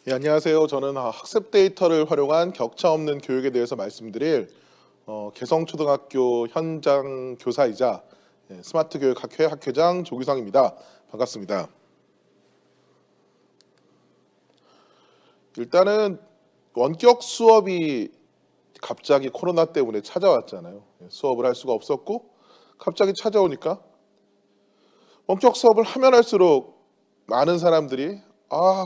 예, 안녕하세요. 저는 학습 데이터를 활용한 격차 없는 교육에 대해서 말씀드릴 개성초등학교 현장 교사이자 스마트 교육 학회 학회장 조규성입니다. 반갑습니다. 일단은 원격 수업이 갑자기 코로나 때문에 찾아왔잖아요. 수업을 할 수가 없었고 갑자기 찾아오니까 원격 수업을 하면 할수록 많은 사람들이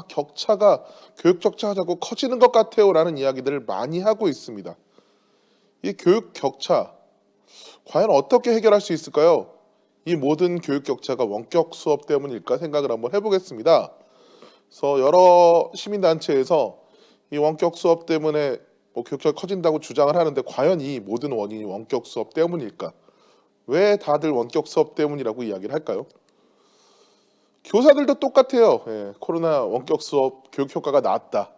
격차가 교육 격차가 자꾸 커지는 것 같아요라는 이야기들을 많이 하고 있습니다. 이 교육 격차 과연 어떻게 해결할 수 있을까요? 이 모든 교육 격차가 원격 수업 때문일까 생각을 한번 해보겠습니다. 그래서 여러 시민단체에서 이 원격 수업 때문에 교육 격차가 커진다고 주장을 하는데 과연 이 모든 원인이 원격 수업 때문일까? 왜 다들 원격 수업 때문이라고 이야기를 할까요? 교사들도 똑같아요. 코로나 원격 수업 교육 효과가 낮다.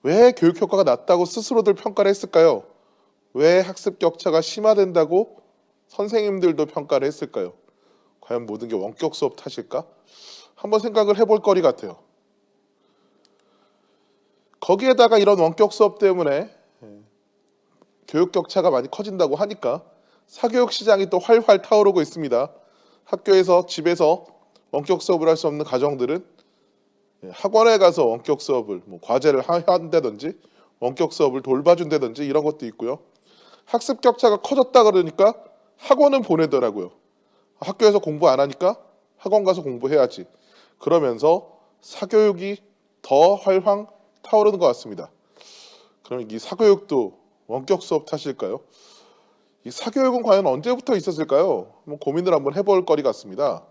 왜 교육 효과가 낮다고 스스로들 평가를 했을까요? 왜 학습 격차가 심화된다고 선생님들도 평가를 했을까요? 과연 모든 게 원격 수업 탓일까? 한번 생각을 해볼 거리 같아요. 거기에다가 이런 원격 수업 때문에 교육 격차가 많이 커진다고 하니까 사교육 시장이 또 활활 타오르고 있습니다. 학교에서 집에서 원격 수업을 할 수 없는 가정들은 학원에 가서 원격 수업을 과제를 한다든지 원격 수업을 돌봐준다든지 이런 것도 있고요. 학습 격차가 커졌다 그러니까 학원은 보내더라고요. 학교에서 공부 안 하니까 학원 가서 공부해야지. 그러면서 사교육이 더 활황 타오르는 것 같습니다. 그럼 이 사교육도 원격 수업 탓일까요? 이 사교육은 과연 언제부터 있었을까요? 고민을 한번 해볼 거리 같습니다.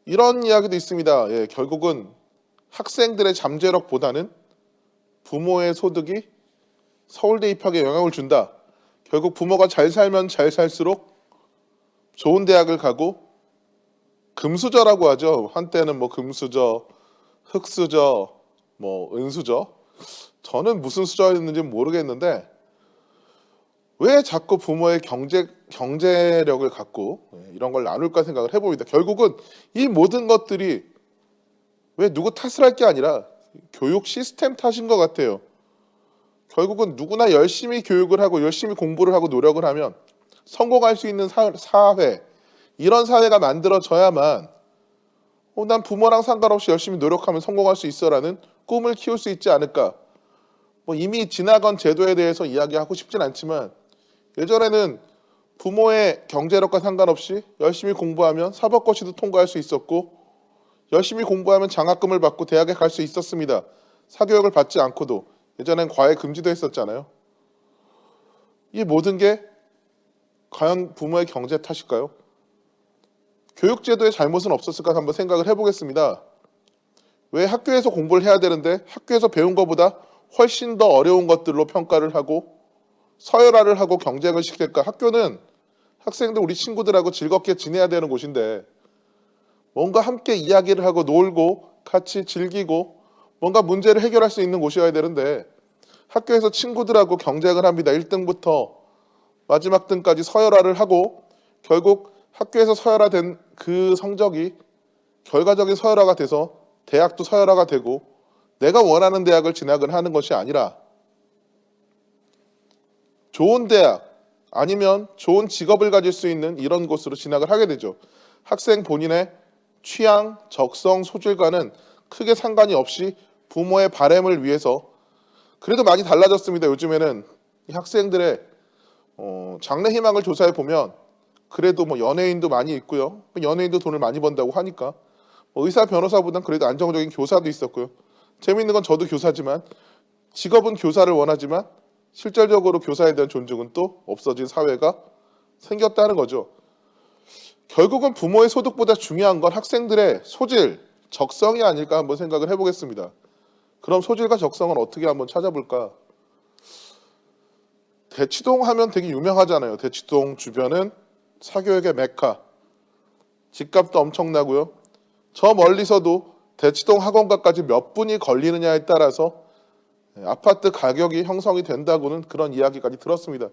이런 이야기도 있습니다. 결국은 학생들의 잠재력보다는 부모의 소득이 서울대 입학에 영향을 준다. 결국 부모가 잘 살면 잘 살수록 좋은 대학을 가고 금수저라고 하죠. 한때는 금수저, 흑수저, 은수저. 저는 무슨 수저였는지 모르겠는데 왜 자꾸 부모의 경제력을 갖고 이런 걸 나눌까 생각을 해봅니다. 결국은 이 모든 것들이 왜 누구 탓을 할 게 아니라 교육 시스템 탓인 것 같아요. 결국은 누구나 열심히 교육을 하고 열심히 공부를 하고 노력을 하면 성공할 수 있는 사회, 이런 사회가 만들어져야만 난 부모랑 상관없이 열심히 노력하면 성공할 수 있어라는 꿈을 키울 수 있지 않을까. 이미 지나간 제도에 대해서 이야기하고 싶진 않지만 예전에는 부모의 경제력과 상관없이 열심히 공부하면 사법고시도 통과할 수 있었고 열심히 공부하면 장학금을 받고 대학에 갈 수 있었습니다. 사교육을 받지 않고도. 예전엔 과외 금지도 했었잖아요. 이 모든 게 과연 부모의 경제 탓일까요? 교육제도의 잘못은 없었을까 한번 생각을 해보겠습니다. 왜 학교에서 공부를 해야 되는데 학교에서 배운 것보다 훨씬 더 어려운 것들로 평가를 하고 서열화를 하고 경쟁을 시킬까? 학교는 학생들 우리 친구들하고 즐겁게 지내야 되는 곳인데 뭔가 함께 이야기를 하고 놀고 같이 즐기고 뭔가 문제를 해결할 수 있는 곳이어야 되는데 학교에서 친구들하고 경쟁을 합니다. 1등부터 마지막 등까지 서열화를 하고 결국 학교에서 서열화된 그 성적이 결과적인 서열화가 돼서 대학도 서열화가 되고 내가 원하는 대학을 진학을 하는 것이 아니라 좋은 대학 아니면 좋은 직업을 가질 수 있는 이런 곳으로 진학을 하게 되죠. 학생 본인의 취향, 적성, 소질과는 크게 상관이 없이 부모의 바램을 위해서 그래도 많이 달라졌습니다. 요즘에는 이 학생들의 장래 희망을 조사해 보면 그래도 연예인도 많이 있고요. 연예인도 돈을 많이 번다고 하니까 의사, 변호사보단 그래도 안정적인 교사도 있었고요. 재미있는 건 저도 교사지만 직업은 교사를 원하지만 실질적으로 교사에 대한 존중은 또 없어진 사회가 생겼다는 거죠. 결국은 부모의 소득보다 중요한 건 학생들의 소질, 적성이 아닐까 한번 생각을 해보겠습니다. 그럼 소질과 적성은 어떻게 한번 찾아볼까? 대치동 하면 되게 유명하잖아요. 대치동 주변은 사교육의 메카. 집값도 엄청나고요. 저 멀리서도 대치동 학원가까지 몇 분이 걸리느냐에 따라서 아파트 가격이 형성이 된다고는 그런 이야기까지 들었습니다.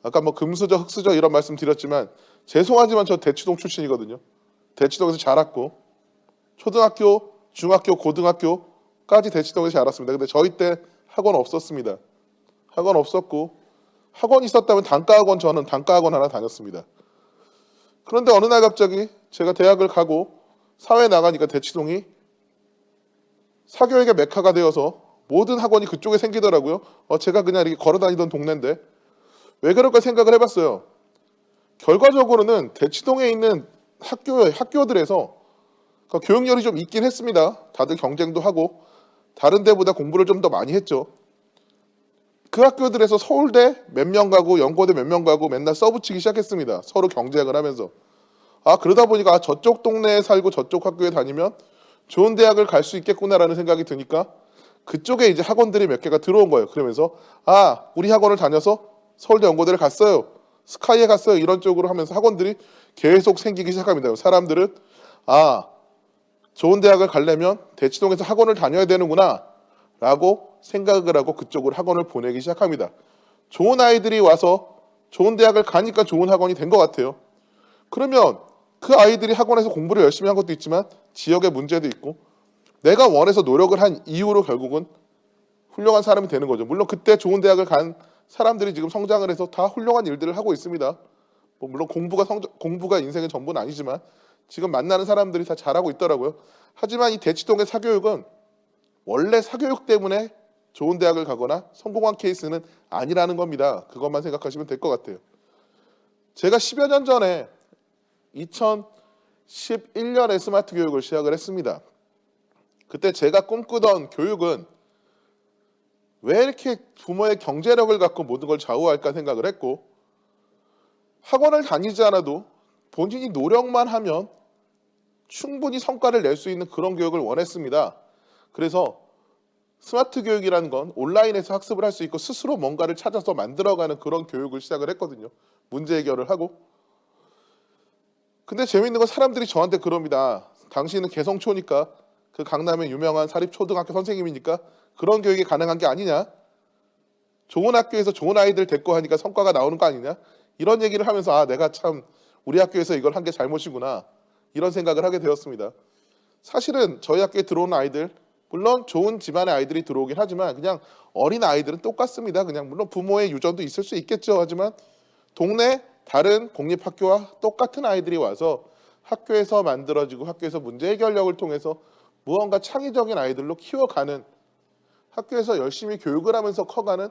아까 금수저, 흑수저 이런 말씀 드렸지만 죄송하지만 저 대치동 출신이거든요. 대치동에서 자랐고 초등학교 중학교, 고등학교까지 대치동에서 자랐습니다. 근데 저희 때 학원 없었습니다. 학원 없었고 학원 있었다면 단과학원, 저는 단과학원 하나 다녔습니다. 그런데 어느 날 갑자기 제가 대학을 가고 사회에 나가니까 대치동이 사교육의 메카가 되어서 모든 학원이 그쪽에 생기더라고요. 제가 그냥 이렇게 걸어 다니던 동네인데 왜 그럴까 생각을 해봤어요. 결과적으로는 대치동에 있는 학교들에서 교육열이 좀 있긴 했습니다. 다들 경쟁도 하고 다른 데보다 공부를 좀 더 많이 했죠. 그 학교들에서 서울대 몇 명 가고 연고대 몇 명 가고 맨날 써붙이기 시작했습니다. 서로 경쟁을 하면서. 그러다 보니까 저쪽 동네에 살고 저쪽 학교에 다니면 좋은 대학을 갈 수 있겠구나라는 생각이 드니까 그쪽에 이제 학원들이 몇 개가 들어온 거예요. 그러면서 우리 학원을 다녀서 서울대 연고대를 갔어요. 스카이에 갔어요. 이런 쪽으로 하면서 학원들이 계속 생기기 시작합니다. 사람들은 좋은 대학을 가려면 대치동에서 학원을 다녀야 되는구나 라고 생각을 하고 그쪽으로 학원을 보내기 시작합니다. 좋은 아이들이 와서 좋은 대학을 가니까 좋은 학원이 된 것 같아요. 그러면 그 아이들이 학원에서 공부를 열심히 한 것도 있지만 지역의 문제도 있고 내가 원해서 노력을 한 이후로 결국은 훌륭한 사람이 되는 거죠. 물론 그때 좋은 대학을 간 사람들이 지금 성장을 해서 다 훌륭한 일들을 하고 있습니다. 물론 공부가 인생의 전부는 아니지만 지금 만나는 사람들이 다 잘하고 있더라고요. 하지만 이 대치동의 사교육은 원래 사교육 때문에 좋은 대학을 가거나 성공한 케이스는 아니라는 겁니다. 그것만 생각하시면 될 것 같아요. 제가 10여 년 전에 2011년에 스마트 교육을 시작을 했습니다. 그때 제가 꿈꾸던 교육은 왜 이렇게 부모의 경제력을 갖고 모든 걸 좌우할까 생각을 했고 학원을 다니지 않아도 본인이 노력만 하면 충분히 성과를 낼 수 있는 그런 교육을 원했습니다. 그래서 스마트 교육이라는 건 온라인에서 학습을 할 수 있고 스스로 뭔가를 찾아서 만들어가는 그런 교육을 시작을 했거든요. 문제 해결을 하고. 근데 재밌는 건 사람들이 저한테 그럽니다. 당신은 개성초니까 그 강남의 유명한 사립초등학교 선생님이니까 그런 교육이 가능한 게 아니냐? 좋은 학교에서 좋은 아이들 데리고 하니까 성과가 나오는 거 아니냐? 이런 얘기를 하면서 내가 참 우리 학교에서 이걸 한 게 잘못이구나 이런 생각을 하게 되었습니다. 사실은 저희 학교에 들어오는 아이들 물론 좋은 집안의 아이들이 들어오긴 하지만 그냥 어린 아이들은 똑같습니다. 그냥 물론 부모의 유전도 있을 수 있겠죠. 하지만 동네 다른 공립학교와 똑같은 아이들이 와서 학교에서 만들어지고 학교에서 문제 해결력을 통해서 무언가 창의적인 아이들로 키워가는 학교에서 열심히 교육을 하면서 커가는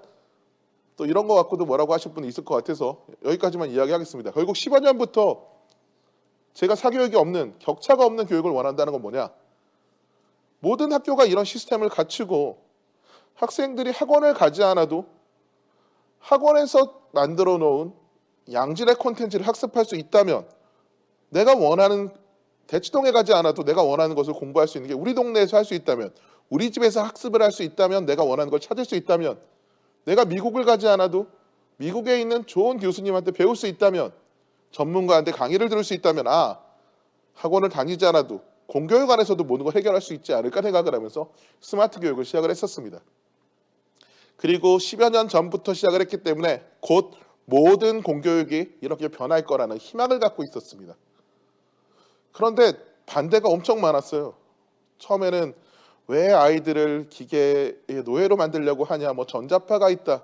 또 이런 거 갖고도 뭐라고 하실 분이 있을 것 같아서 여기까지만 이야기하겠습니다. 결국 10여 년부터 제가 사교육이 없는 격차가 없는 교육을 원한다는 건 뭐냐? 모든 학교가 이런 시스템을 갖추고 학생들이 학원을 가지 않아도 학원에서 만들어 놓은 양질의 콘텐츠를 학습할 수 있다면 내가 원하는 대치동에 가지 않아도 내가 원하는 것을 공부할 수 있는 게 우리 동네에서 할 수 있다면 우리 집에서 학습을 할 수 있다면 내가 원하는 걸 찾을 수 있다면 내가 미국을 가지 않아도 미국에 있는 좋은 교수님한테 배울 수 있다면 전문가한테 강의를 들을 수 있다면 학원을 다니지 않아도 공교육 안에서도 모든 걸 해결할 수 있지 않을까 생각을 하면서 스마트 교육을 시작을 했었습니다. 그리고 10여 년 전부터 시작을 했기 때문에 곧 모든 공교육이 이렇게 변할 거라는 희망을 갖고 있었습니다. 그런데 반대가 엄청 많았어요. 처음에는 왜 아이들을 기계의 노예로 만들려고 하냐, 전자파가 있다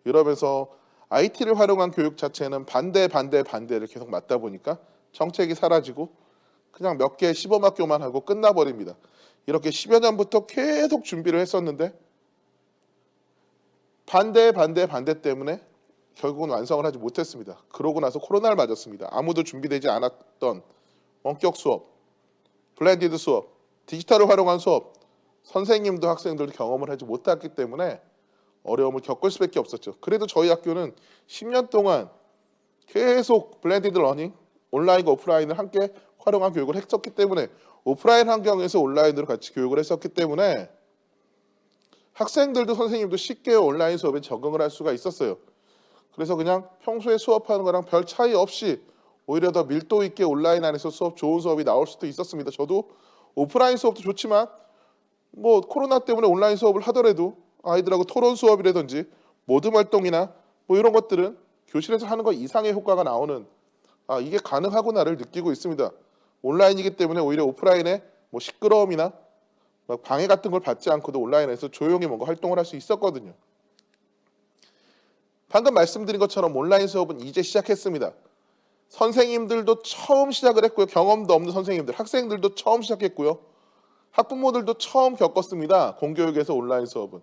이러면서 IT를 활용한 교육 자체는 반대를 계속 맞다 보니까 정책이 사라지고 그냥 몇 개 시범학교만 하고 끝나버립니다. 이렇게 10여 년부터 계속 준비를 했었는데 반대 때문에 결국은 완성을 하지 못했습니다. 그러고 나서 코로나를 맞았습니다. 아무도 준비되지 않았던 원격 수업, 블렌디드 수업, 디지털을 활용한 수업, 선생님도 학생들도 경험을 하지 못했기 때문에 어려움을 겪을 수밖에 없었죠. 그래도 저희 학교는 10년 동안 계속 블렌디드 러닝, 온라인과 오프라인을 함께 활용한 교육을 했었기 때문에 오프라인 환경에서 온라인으로 같이 교육을 했었기 때문에 학생들도 선생님도 쉽게 온라인 수업에 적응을 할 수가 있었어요. 그래서 그냥 평소에 수업하는 거랑 별 차이 없이 오히려 더 밀도 있게 온라인 안에서 좋은 수업이 나올 수도 있었습니다. 저도 오프라인 수업도 좋지만 코로나 때문에 온라인 수업을 하더라도 아이들하고 토론 수업이라든지 모듬 활동이나 이런 것들은 교실에서 하는 것 이상의 효과가 나오는 이게 가능하구나를 느끼고 있습니다. 온라인이기 때문에 오히려 오프라인의 시끄러움이나 막 방해 같은 걸 받지 않고도 온라인에서 조용히 뭔가 활동을 할 수 있었거든요. 방금 말씀드린 것처럼 온라인 수업은 이제 시작했습니다. 선생님들도 처음 시작을 했고요. 경험도 없는 선생님들, 학생들도 처음 시작했고요. 학부모들도 처음 겪었습니다. 공교육에서 온라인 수업은.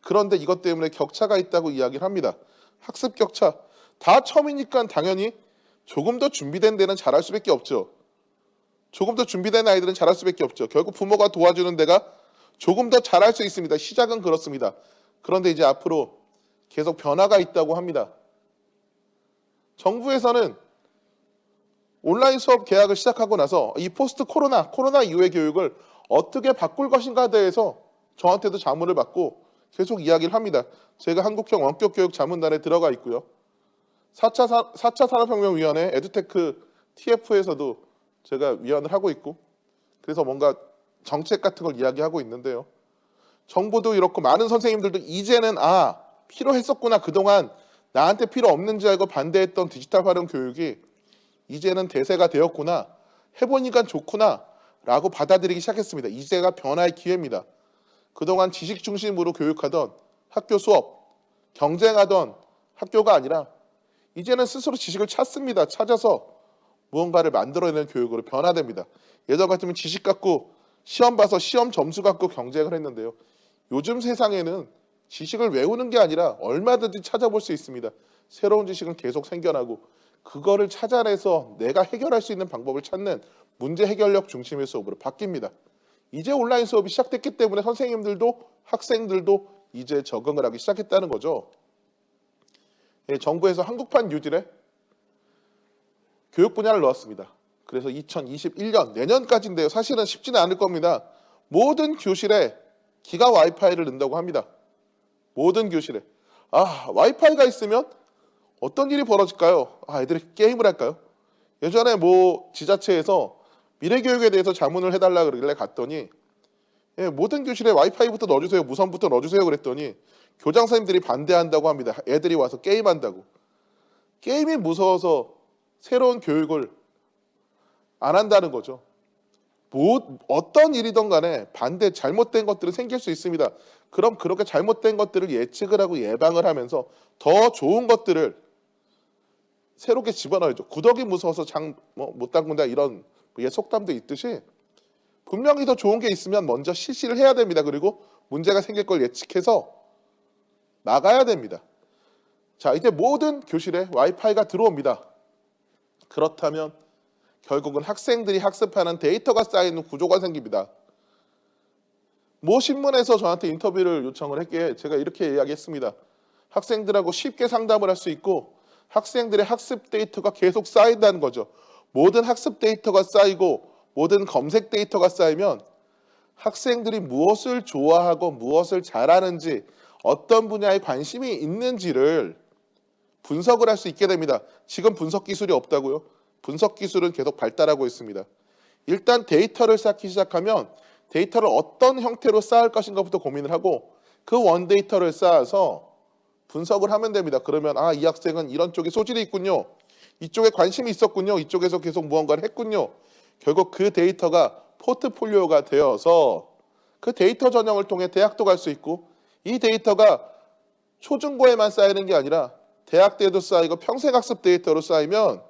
그런데 이것 때문에 격차가 있다고 이야기를 합니다. 학습 격차. 다 처음이니까 당연히 조금 더 준비된 데는 잘할 수밖에 없죠. 조금 더 준비된 아이들은 잘할 수밖에 없죠. 결국 부모가 도와주는 데가 조금 더 잘할 수 있습니다. 시작은 그렇습니다. 그런데 이제 앞으로 계속 변화가 있다고 합니다. 정부에서는 온라인 수업 개학을 시작하고 나서 이 포스트 코로나 이후의 교육을 어떻게 바꿀 것인가에 대해서 저한테도 자문을 받고 계속 이야기를 합니다. 제가 한국형 원격교육 자문단에 들어가 있고요. 4차 산업혁명위원회 에듀테크 TF에서도 제가 위원을 하고 있고, 그래서 뭔가 정책 같은 걸 이야기하고 있는데요. 정부도 이렇고 많은 선생님들도 이제는 필요했었구나. 그동안 나한테 필요 없는 줄 알고 반대했던 디지털 활용 교육이 이제는 대세가 되었구나. 해보니까 좋구나. 라고 받아들이기 시작했습니다. 이제가 변화의 기회입니다. 그동안 지식 중심으로 교육하던 학교 수업, 경쟁하던 학교가 아니라 이제는 스스로 지식을 찾습니다. 찾아서 무언가를 만들어내는 교육으로 변화됩니다. 예전 같으면 지식 갖고 시험 봐서 시험 점수 갖고 경쟁을 했는데요. 요즘 세상에는 지식을 외우는 게 아니라 얼마든지 찾아볼 수 있습니다. 새로운 지식은 계속 생겨나고 그거를 찾아내서 내가 해결할 수 있는 방법을 찾는 문제 해결력 중심의 수업으로 바뀝니다. 이제 온라인 수업이 시작됐기 때문에 선생님들도 학생들도 이제 적응을 하기 시작했다는 거죠. 정부에서 한국판 뉴딜에 교육 분야를 넣었습니다. 그래서 2021년 내년까지인데요. 사실은 쉽지는 않을 겁니다. 모든 교실에 기가 와이파이를 넣는다고 합니다. 모든 교실에. 와이파이가 있으면 어떤 일이 벌어질까요? 애들이 게임을 할까요? 예전에 지자체에서 미래교육에 대해서 자문을 해달라 그러길래 갔더니 모든 교실에 와이파이부터 넣어주세요. 무선부터 넣어주세요. 그랬더니 교장 선생님들이 반대한다고 합니다. 애들이 와서 게임한다고. 게임이 무서워서 새로운 교육을 안 한다는 거죠. 어떤 일이든 간에 잘못된 것들은 생길 수 있습니다. 그럼 그렇게 잘못된 것들을 예측을 하고 예방을 하면서 더 좋은 것들을 새롭게 집어넣어야죠. 구더기 무서워서 못 담근다 이런 속담도 있듯이 분명히 더 좋은 게 있으면 먼저 실시를 해야 됩니다. 그리고 문제가 생길 걸 예측해서 나가야 됩니다. 자, 이제 모든 교실에 와이파이가 들어옵니다. 그렇다면 결국은 학생들이 학습하는 데이터가 쌓이는 구조가 생깁니다. 신문에서 저한테 인터뷰를 요청을 했기에 제가 이렇게 이야기했습니다. 학생들하고 쉽게 상담을 할 수 있고 학생들의 학습 데이터가 계속 쌓인다는 거죠. 모든 학습 데이터가 쌓이고 모든 검색 데이터가 쌓이면 학생들이 무엇을 좋아하고 무엇을 잘하는지 어떤 분야에 관심이 있는지를 분석을 할 수 있게 됩니다. 지금 분석 기술이 없다고요? 분석 기술은 계속 발달하고 있습니다. 일단 데이터를 쌓기 시작하면 데이터를 어떤 형태로 쌓을 것인가부터 고민을 하고 그 원데이터를 쌓아서 분석을 하면 됩니다. 그러면 이 학생은 이런 쪽에 소질이 있군요. 이쪽에 관심이 있었군요. 이쪽에서 계속 무언가를 했군요. 결국 그 데이터가 포트폴리오가 되어서 그 데이터 전형을 통해 대학도 갈 수 있고 이 데이터가 초중고에만 쌓이는 게 아니라 대학 때도 쌓이고 평생학습 데이터로 쌓이면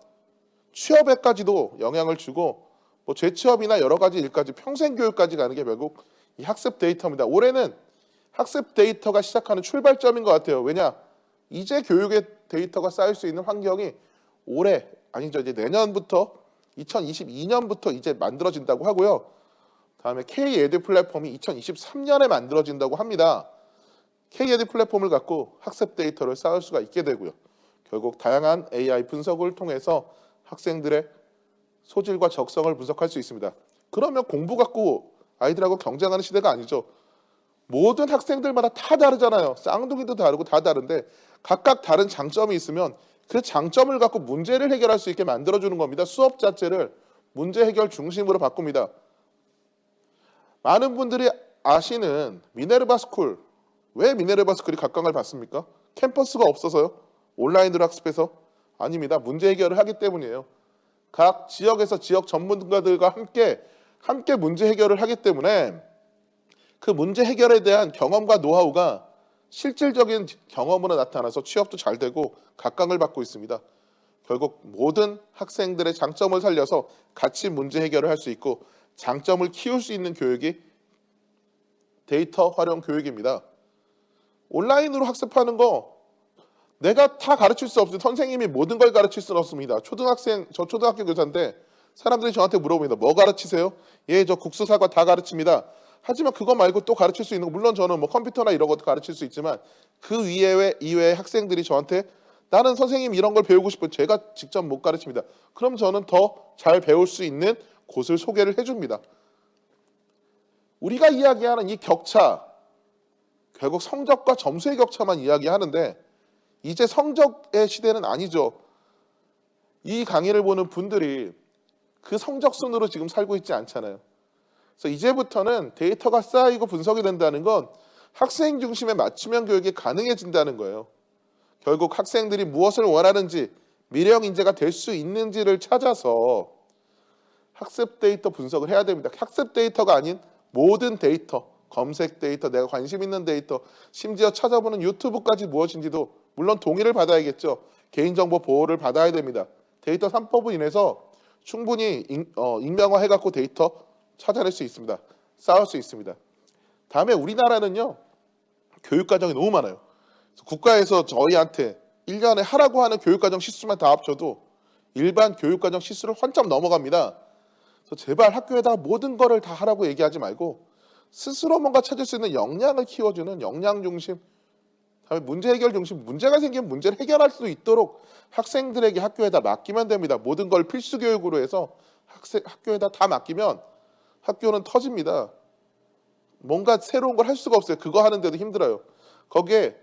취업에까지도 영향을 주고 재취업이나 여러 가지 일까지 평생교육까지 가는 게 결국 이 학습 데이터입니다. 올해는 학습 데이터가 시작하는 출발점인 것 같아요. 왜냐? 이제 교육의 데이터가 쌓일 수 있는 환경이 이제 내년부터 2022년부터 이제 만들어진다고 하고요. 다음에 K-에듀 플랫폼이 2023년에 만들어진다고 합니다. K-에듀 플랫폼을 갖고 학습 데이터를 쌓을 수가 있게 되고요. 결국 다양한 AI 분석을 통해서 학생들의 소질과 적성을 분석할 수 있습니다. 그러면 공부 갖고 아이들하고 경쟁하는 시대가 아니죠. 모든 학생들마다 다 다르잖아요. 쌍둥이도 다르고 다 다른데 각각 다른 장점이 있으면 그 장점을 갖고 문제를 해결할 수 있게 만들어주는 겁니다. 수업 자체를 문제 해결 중심으로 바꿉니다. 많은 분들이 아시는 미네르바 스쿨. 왜 미네르바 스쿨이 각광을 받습니까? 캠퍼스가 없어서요? 온라인으로 학습해서? 아닙니다. 문제 해결을 하기 때문이에요. 각 지역에서 지역 전문가들과 함께 문제 해결을 하기 때문에 그 문제 해결에 대한 경험과 노하우가 실질적인 경험으로 나타나서 취업도 잘 되고 각광을 받고 있습니다. 결국 모든 학생들의 장점을 살려서 같이 문제 해결을 할 수 있고 장점을 키울 수 있는 교육이 데이터 활용 교육입니다. 온라인으로 학습하는 거 내가 다 가르칠 수 없어요. 선생님이 모든 걸 가르칠 수는 없습니다. 저 초등학교 교사인데 사람들이 저한테 물어봅니다. 뭐 가르치세요? 예, 저 국수 사과 다 가르칩니다. 하지만 그거 말고 또 가르칠 수 있는 거, 물론 저는 뭐 컴퓨터나 이런 것도 가르칠 수 있지만 그 이외에 학생들이 저한테 나는 선생님 이런 걸 배우고 싶어요. 제가 직접 못 가르칩니다. 그럼 저는 더 잘 배울 수 있는 곳을 소개를 해줍니다. 우리가 이야기하는 이 격차, 결국 성적과 점수의 격차만 이야기하는데 이제 성적의 시대는 아니죠. 이 강의를 보는 분들이 그 성적 순으로 지금 살고 있지 않잖아요. 그래서 이제부터는 데이터가 쌓이고 분석이 된다는 건 학생 중심의 맞춤형 교육이 가능해진다는 거예요. 결국 학생들이 무엇을 원하는지, 미래형 인재가 될 수 있는지를 찾아서 학습 데이터 분석을 해야 됩니다. 학습 데이터가 아닌 모든 데이터, 검색 데이터, 내가 관심 있는 데이터, 심지어 찾아보는 유튜브까지 무엇인지도 물론 동의를 받아야겠죠. 개인정보 보호를 받아야 됩니다. 데이터 3법으로 인해서 충분히 익명화해갖고 데이터 찾아낼 수 있습니다. 쌓을 수 있습니다. 다음에 우리나라는요. 교육과정이 너무 많아요. 국가에서 저희한테 1년에 하라고 하는 교육과정 시수만 다 합쳐도 일반 교육과정 시수를 한참 넘어갑니다. 그래서 제발 학교에다 모든 거를 다 하라고 얘기하지 말고 스스로 뭔가 찾을 수 있는 역량을 키워주는 역량 중심, 다음에 문제 해결 중심, 문제가 생기면 문제를 해결할 수 있도록 학생들에게 학교에다 맡기면 됩니다. 모든 걸 필수 교육으로 해서 학교에다 다 맡기면 학교는 터집니다. 뭔가 새로운 걸 할 수가 없어요. 그거 하는데도 힘들어요. 거기에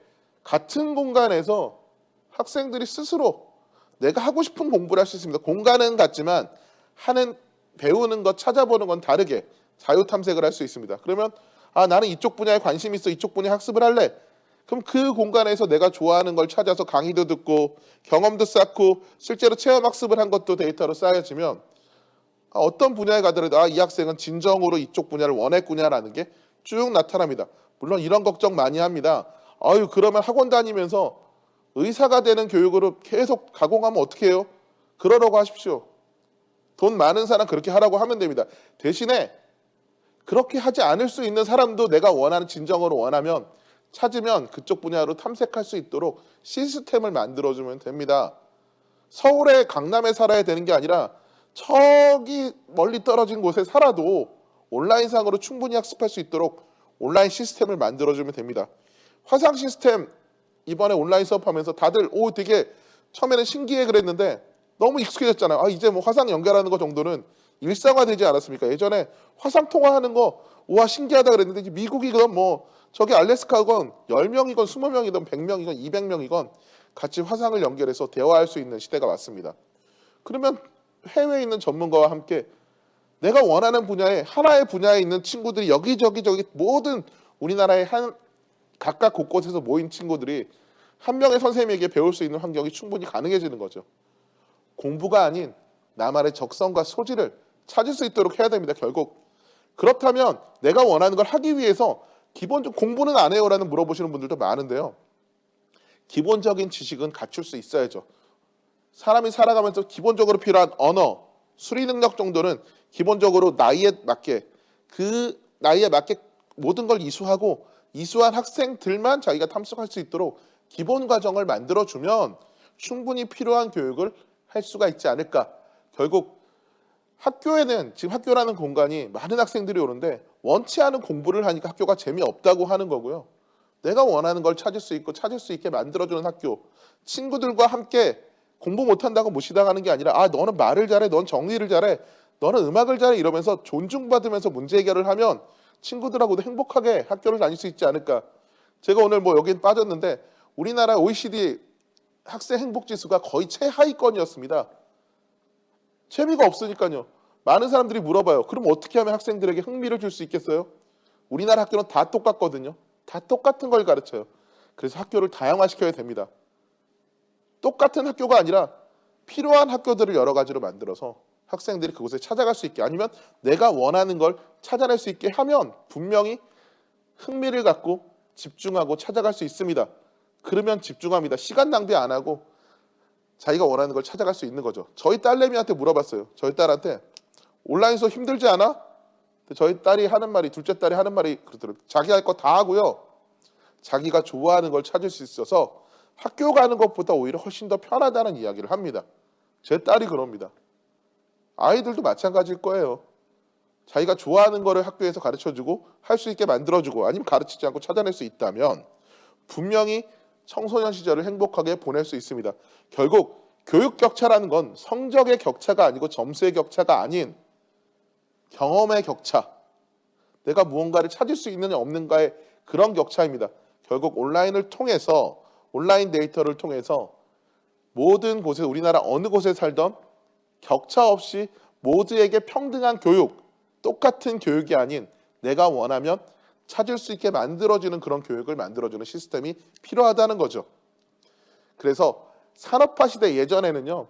같은 공간에서 학생들이 스스로 내가 하고 싶은 공부를 할 수 있습니다. 공간은 같지만 배우는 것, 찾아보는 건 다르게 자유 탐색을 할 수 있습니다. 그러면 나는 이쪽 분야에 관심 있어. 이쪽 분야 학습을 할래. 그럼 그 공간에서 내가 좋아하는 걸 찾아서 강의도 듣고 경험도 쌓고 실제로 체험 학습을 한 것도 데이터로 쌓여지면 어떤 분야에 가더라도 이 학생은 진정으로 이쪽 분야를 원했구나라는 게 쭉 나타납니다. 물론 이런 걱정 많이 합니다. 그러면 학원 다니면서 의사가 되는 교육으로 계속 가공하면 어떻게 해요? 그러라고 하십시오. 돈 많은 사람 그렇게 하라고 하면 됩니다. 대신에 그렇게 하지 않을 수 있는 사람도 내가 원하는 진정으로 원하면 찾으면 그쪽 분야로 탐색할 수 있도록 시스템을 만들어주면 됩니다. 서울에 강남에 살아야 되는 게 아니라 저기 멀리 떨어진 곳에 살아도 온라인상으로 충분히 학습할 수 있도록 온라인 시스템을 만들어주면 됩니다. 화상 시스템 이번에 온라인 수업하면서 다들 되게 처음에는 신기해 그랬는데 너무 익숙해졌잖아요. 이제 뭐 화상 연결하는 거 정도는 일상화되지 않았습니까? 예전에 화상 통화하는 거 우와 신기하다 그랬는데 미국이건 뭐 저기 알래스카건 10명이건 20명이건 100명이건 200명이건 같이 화상을 연결해서 대화할 수 있는 시대가 왔습니다. 그러면 해외에 있는 전문가와 함께 내가 원하는 분야에 하나의 분야에 있는 친구들이 여기저기 모든 우리나라의 각각 곳곳에서 모인 친구들이 한 명의 선생님에게 배울 수 있는 환경이 충분히 가능해지는 거죠. 공부가 아닌 나만의 적성과 소질을 찾을 수 있도록 해야 됩니다. 결국 그렇다면 내가 원하는 걸 하기 위해서 기본적 공부는 안 해요라는 물어보시는 분들도 많은데요. 기본적인 지식은 갖출 수 있어야죠. 사람이 살아가면서 기본적으로 필요한 언어, 수리 능력 정도는 기본적으로 나이에 맞게 모든 걸 이수한 학생들만 자기가 탐색할 수 있도록 기본 과정을 만들어주면 충분히 필요한 교육을 할 수가 있지 않을까. 결국 학교에는 지금 학교라는 공간이 많은 학생들이 오는데 원치 않은 공부를 하니까 학교가 재미없다고 하는 거고요. 내가 원하는 걸 찾을 수 있게 만들어주는 학교. 친구들과 함께 공부 못한다고 무시당하는 게 아니라 너는 말을 잘해, 넌 정리를 잘해, 너는 음악을 잘해 이러면서 존중받으면서 문제 해결을 하면 친구들하고도 행복하게 학교를 다닐 수 있지 않을까. 제가 오늘 여긴 빠졌는데 우리나라 OECD 학생 행복지수가 거의 최하위권이었습니다. 재미가 없으니까요. 많은 사람들이 물어봐요. 그럼 어떻게 하면 학생들에게 흥미를 줄 수 있겠어요? 우리나라 학교는 다 똑같거든요. 다 똑같은 걸 가르쳐요. 그래서 학교를 다양화시켜야 됩니다. 똑같은 학교가 아니라 필요한 학교들을 여러 가지로 만들어서 학생들이 그곳에 찾아갈 수 있게 아니면 내가 원하는 걸 찾아낼 수 있게 하면 분명히 흥미를 갖고 집중하고 찾아갈 수 있습니다. 그러면 집중합니다. 시간 낭비 안 하고 자기가 원하는 걸 찾아갈 수 있는 거죠. 저희 딸내미한테 물어봤어요. 저희 딸한테 온라인 수업 힘들지 않아? 저희 딸이 하는 말이, 둘째 딸이 하는 말이 그러더라고요. 자기 할 거 다 하고요. 자기가 좋아하는 걸 찾을 수 있어서 학교 가는 것보다 오히려 훨씬 더 편하다는 이야기를 합니다. 제 딸이 그럽니다. 아이들도 마찬가지일 거예요. 자기가 좋아하는 거를 학교에서 가르쳐주고 할 수 있게 만들어주고 아니면 가르치지 않고 찾아낼 수 있다면 분명히 청소년 시절을 행복하게 보낼 수 있습니다. 결국 교육 격차라는 건 성적의 격차가 아니고 점수의 격차가 아닌 경험의 격차, 내가 무언가를 찾을 수 있느냐 없는가의 그런 격차입니다. 결국 온라인을 통해서, 온라인 데이터를 통해서 모든 곳에, 우리나라 어느 곳에 살던 격차 없이 모두에게 평등한 교육, 똑같은 교육이 아닌 내가 원하면 찾을 수 있게 만들어주는 그런 교육을 만들어주는 시스템이 필요하다는 거죠. 그래서 산업화 시대 예전에는요,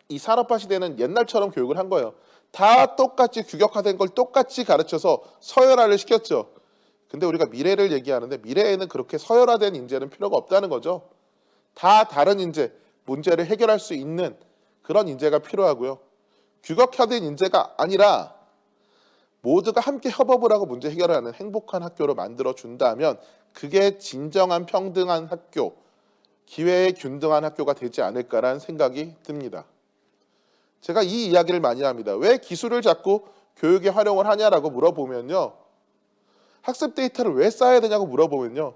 이 산업화 시대는 옛날처럼 교육을 한 거예요. 다 똑같이 규격화된 걸 똑같이 가르쳐서 서열화를 시켰죠. 근데 우리가 미래를 얘기하는데 미래에는 그렇게 서열화된 인재는 필요가 없다는 거죠. 다 다른 인재, 문제를 해결할 수 있는 그런 인재가 필요하고요. 규격화된 인재가 아니라 모두가 함께 협업을 하고 문제 해결을 하는 행복한 학교로 만들어준다면 그게 진정한 평등한 학교, 기회의 균등한 학교가 되지 않을까라는 생각이 듭니다. 제가 이 이야기를 많이 합니다. 왜 기술을 자꾸 교육에 활용을 하냐라고 물어보면요. 학습 데이터를 왜 쌓아야 되냐고 물어보면요.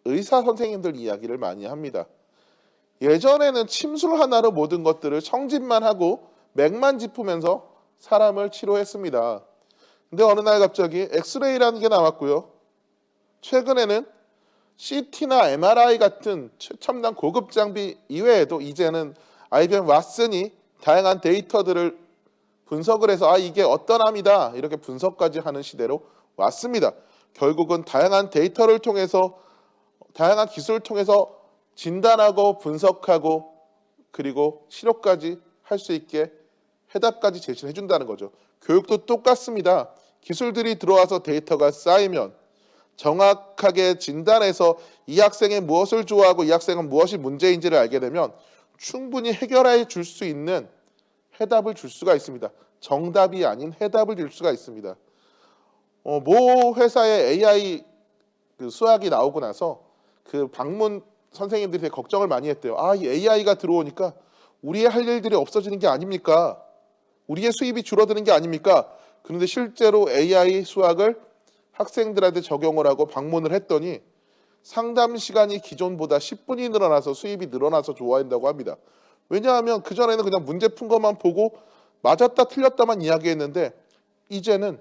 의사 선생님들 이야기를 많이 합니다. 예전에는 침술 하나로 모든 것들을 청진만 하고 맥만 짚으면서 사람을 치료했습니다. 근데 어느 날 갑자기 엑스레이라는 게 나왔고요. 최근에는 CT나 MRI 같은 최첨단 고급 장비 이외에도 이제는 IBM 왓슨이 다양한 데이터들을 분석을 해서 이게 어떤 암이다 이렇게 분석까지 하는 시대로 왔습니다. 결국은 다양한 데이터를 통해서, 다양한 기술을 통해서 진단하고 분석하고 그리고 치료까지 할 수 있게 해답까지 제시를 해준다는 거죠. 교육도 똑같습니다. 기술들이 들어와서 데이터가 쌓이면 정확하게 진단해서 이 학생이 무엇을 좋아하고 이 학생은 무엇이 문제인지를 알게 되면 충분히 해결해 줄 수 있는 해답을 줄 수가 있습니다. 정답이 아닌 해답을 줄 수가 있습니다. 모 회사의 AI 수학이 나오고 나서 그 방문 선생님들이 되게 걱정을 많이 했대요. 이 AI가 들어오니까 우리의 할 일들이 없어지는 게 아닙니까? 우리의 수입이 줄어드는 게 아닙니까? 그런데 실제로 AI 수학을 학생들한테 적용을 하고 방문을 했더니 상담 시간이 기존보다 10분이 늘어나서 수입이 늘어나서 좋아한다고 합니다. 왜냐하면 그전에는 그냥 문제 푼 것만 보고 맞았다 틀렸다만 이야기했는데 이제는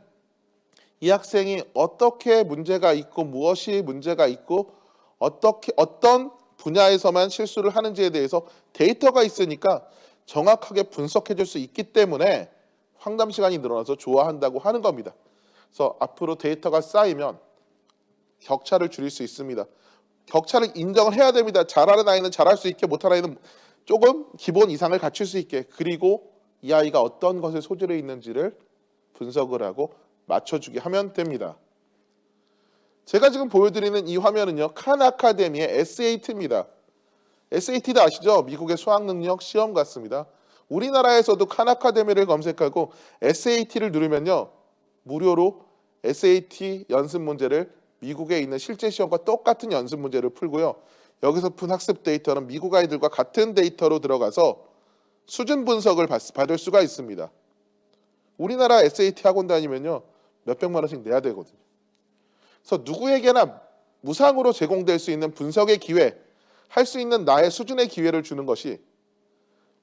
이 학생이 어떻게 문제가 있고 무엇이 문제가 있고 어떤 분야에서만 실수를 하는지에 대해서 데이터가 있으니까 정확하게 분석해 줄 수 있기 때문에 상담 시간이 늘어나서 좋아한다고 하는 겁니다. 그래서 앞으로 데이터가 쌓이면 격차를 줄일 수 있습니다. 격차를 인정을 해야 됩니다. 잘하는 아이는 잘할 수 있게, 못하는 아이는 조금 기본 이상을 갖출 수 있게, 그리고 이 아이가 어떤 것에 소질이 있는지를 분석을 하고 맞춰주게 하면 됩니다. 제가 지금 보여드리는 이 화면은요, 칸 아카데미의 SAT입니다. SAT도 아시죠? 미국의 수학능력 시험 같습니다. 우리나라에서도 칸 아카데미를 검색하고 SAT를 누르면요, 무료로 SAT 연습 문제를 미국에 있는 실제 시험과 똑같은 연습 문제를 풀고요. 여기서 푼 학습 데이터는 미국 아이들과 같은 데이터로 들어가서 수준 분석을 받을 수가 있습니다. 우리나라 SAT 학원 다니면요, 몇백만 원씩 내야 되거든요. 그래서 누구에게나 무상으로 제공될 수 있는 분석의 기회, 할 수 있는 나의 수준의 기회를 주는 것이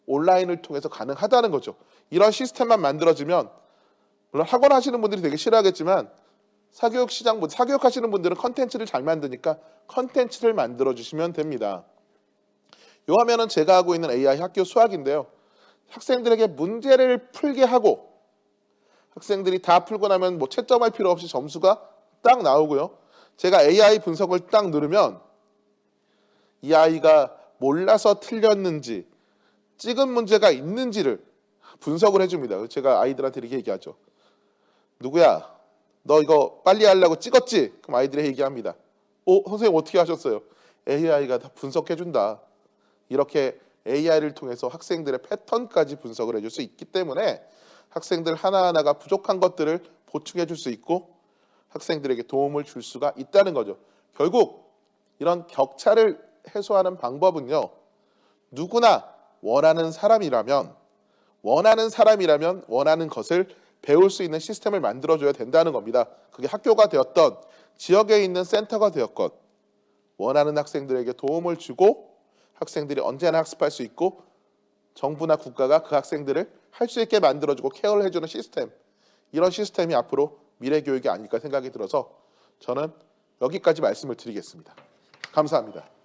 온라인을 통해서 가능하다는 거죠. 이런 시스템만 만들어지면, 물론 학원 하시는 분들이 되게 싫어하겠지만 사교육 하시는 분들은 컨텐츠를 잘 만드니까 컨텐츠를 만들어 주시면 됩니다. 이 화면은 제가 하고 있는 AI 학교 수학인데요. 학생들에게 문제를 풀게 하고 학생들이 다 풀고 나면 채점할 필요 없이 점수가 딱 나오고요. 제가 AI 분석을 딱 누르면 이 아이가 몰라서 틀렸는지 찍은 문제가 있는지를 분석을 해줍니다. 제가 아이들한테 이렇게 얘기하죠. 누구야? 너 이거 빨리 하려고 찍었지? 그럼 아이들이 얘기합니다. 선생님 어떻게 하셨어요? AI가 다 분석해준다. 이렇게 AI를 통해서 학생들의 패턴까지 분석을 해줄 수 있기 때문에 학생들 하나하나가 부족한 것들을 보충해 줄 수 있고 학생들에게 도움을 줄 수가 있다는 거죠. 결국 이런 격차를 해소하는 방법은요. 누구나 원하는 사람이라면 원하는 것을 배울 수 있는 시스템을 만들어줘야 된다는 겁니다. 그게 학교가 되었던 지역에 있는 센터가 되었건 원하는 학생들에게 도움을 주고 학생들이 언제나 학습할 수 있고 정부나 국가가 그 학생들을 할 수 있게 만들어주고 케어를 해주는 시스템, 이런 시스템이 앞으로 미래 교육이 아닐까 생각이 들어서 저는 여기까지 말씀을 드리겠습니다. 감사합니다.